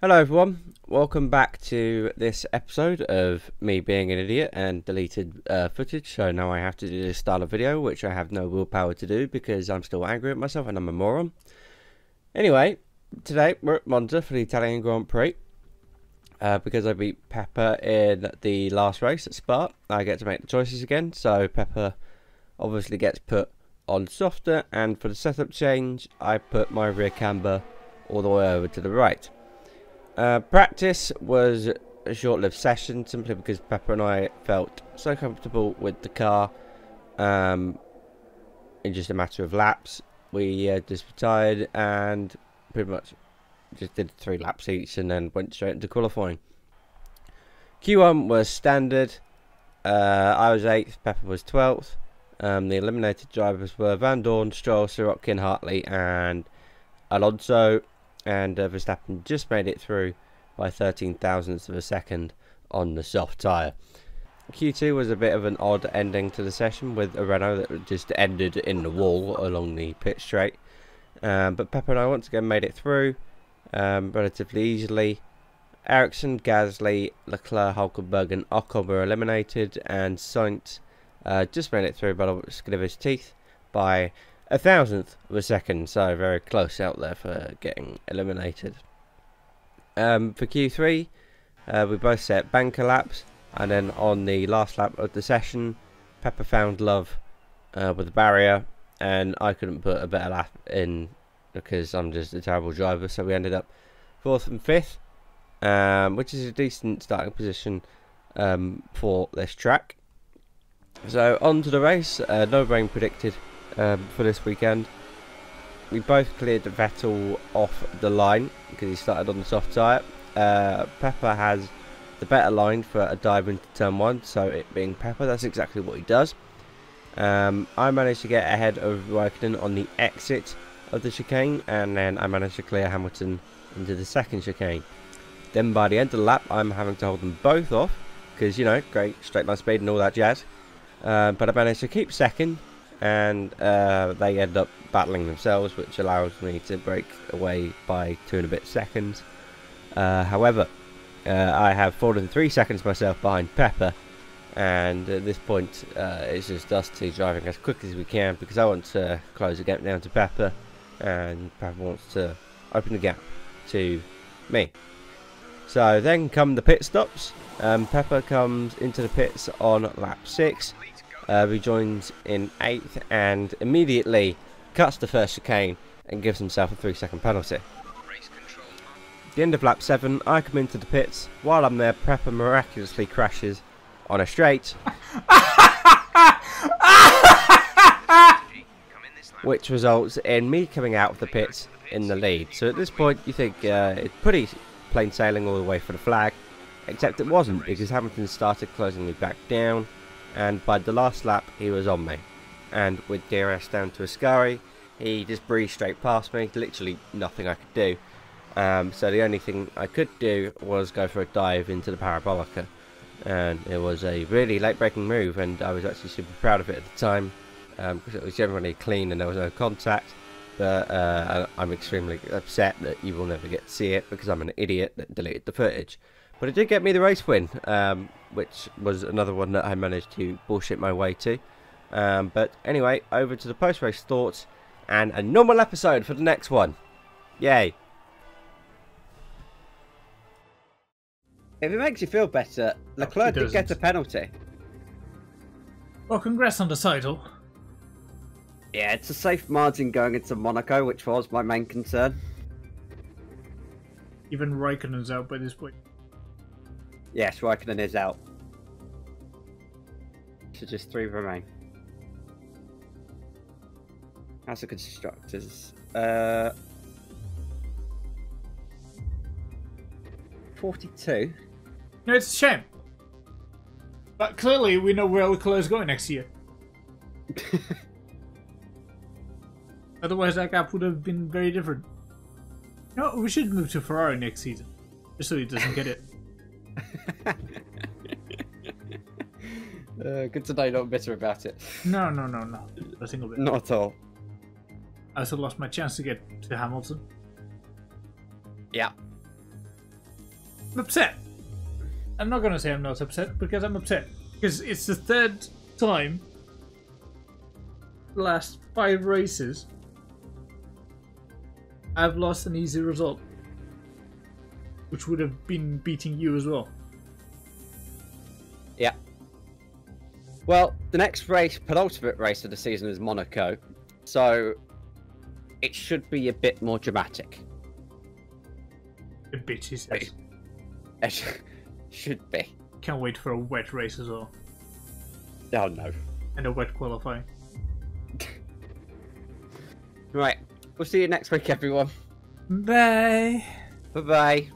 Hello everyone, welcome back to this episode of me being an idiot and deleted footage. So now I have to do this style of video, which I have no willpower to do because I'm still angry at myself and I'm a moron. Anyway, today we're at Monza for the Italian Grand Prix. Because I beat Pepper in the last race at Spa, I get to make the choices again. So Pepper obviously gets put on softer, and for the setup change I put my rear camber all the way over to the right. Practice was a short-lived session simply because Pepper and I felt so comfortable with the car. In just a matter of laps, we just retired and pretty much just did 3 laps each and then went straight into qualifying. Q1 was standard. I was 8th, Pepper was 12th. The eliminated drivers were Van Dorn, Stroll, Sirotkin, Hartley and Alonso. And Verstappen just made it through by 13 thousandths of a second on the soft tyre. Q2 was a bit of an odd ending to the session with a Renault that just ended in the wall along the pit straight. But Pepper and I once again made it through relatively easily. Ericsson, Gasly, Leclerc, Hulkenberg and Ocon were eliminated, and Sainz just made it through by the skin of his teeth by 1,000th of a second, so very close out there for getting eliminated. For Q3, we both set banker laps, and then on the last lap of the session, Pepper found love with the barrier, and I couldn't put a better lap in because I'm just a terrible driver, so we ended up 4th and 5th, which is a decent starting position for this track. So on to the race. No rain predicted for this weekend. We both cleared Vettel off the line because he started on the soft tyre. Pepper has the better line for a dive into turn 1, so it being Pepper, that's exactly what he does. I managed to get ahead of Raikkonen on the exit of the chicane, and then I managed to clear Hamilton into the second chicane. Then by the end of the lap I'm having to hold them both off because, you know, great straight line speed and all that jazz. But I managed to keep second, and they end up battling themselves, which allows me to break away by 2 and a bit seconds. However, I have fallen 3 seconds myself behind Pepper, and at this point it's just us two driving as quick as we can because I want to close the gap down to Pepper, and Pepper wants to open the gap to me. So then come the pit stops. Pepper comes into the pits on lap 6. Rejoins in 8th and immediately cuts the first chicane and gives himself a 3-second penalty. At the end of lap 7, I come into the pits. While I'm there, Pepper miraculously crashes on a straight, which results in me coming out of the pits in the lead. So at this point you think it's pretty plain sailing all the way for the flag, except it wasn't, because Hamilton started closing me back down, and by the last lap he was on me, and with DRS down to Ascari he just breezed straight past me. Literally nothing I could do. So the only thing I could do was go for a dive into the Parabolica, and it was a really late breaking move, and I was actually super proud of it at the time because it was generally clean and there was no contact. But I'm extremely upset that you will never get to see it because I'm an idiot that deleted the footage. But it did get me the race win, which was another one that I managed to bullshit my way to. But anyway, over to the post-race thoughts and a normal episode for the next one. Yay. If it makes you feel better, Leclerc did get a penalty. Well, congrats on the title. Yeah, it's a safe margin going into Monaco, which was my main concern. Even Raikkonen's out by this point. Yes, Raikkonen is out. So just 3 remain. How's the constructors? 42. No, it's a shame. But clearly we know where Leclerc's going next year. Otherwise that gap would have been very different. No, we should move to Ferrari next season. Just so he doesn't get it. Good to know you're not bitter about it. No. Not a single bit. Not at all. I also lost my chance to get to Hamilton. Yeah. upset. I'm not gonna say I'm not upset because I'm upset because it's the third time. The last 5 races, I've lost an easy result, which would have been beating you as well. Yeah. Well, the next race, penultimate race of the season, is Monaco, so it should be a bit more dramatic. A bit, he says. It should be. Can't wait for a wet race as well. Oh no. And a wet qualifying. Right. We'll see you next week, everyone. Bye. Bye-bye.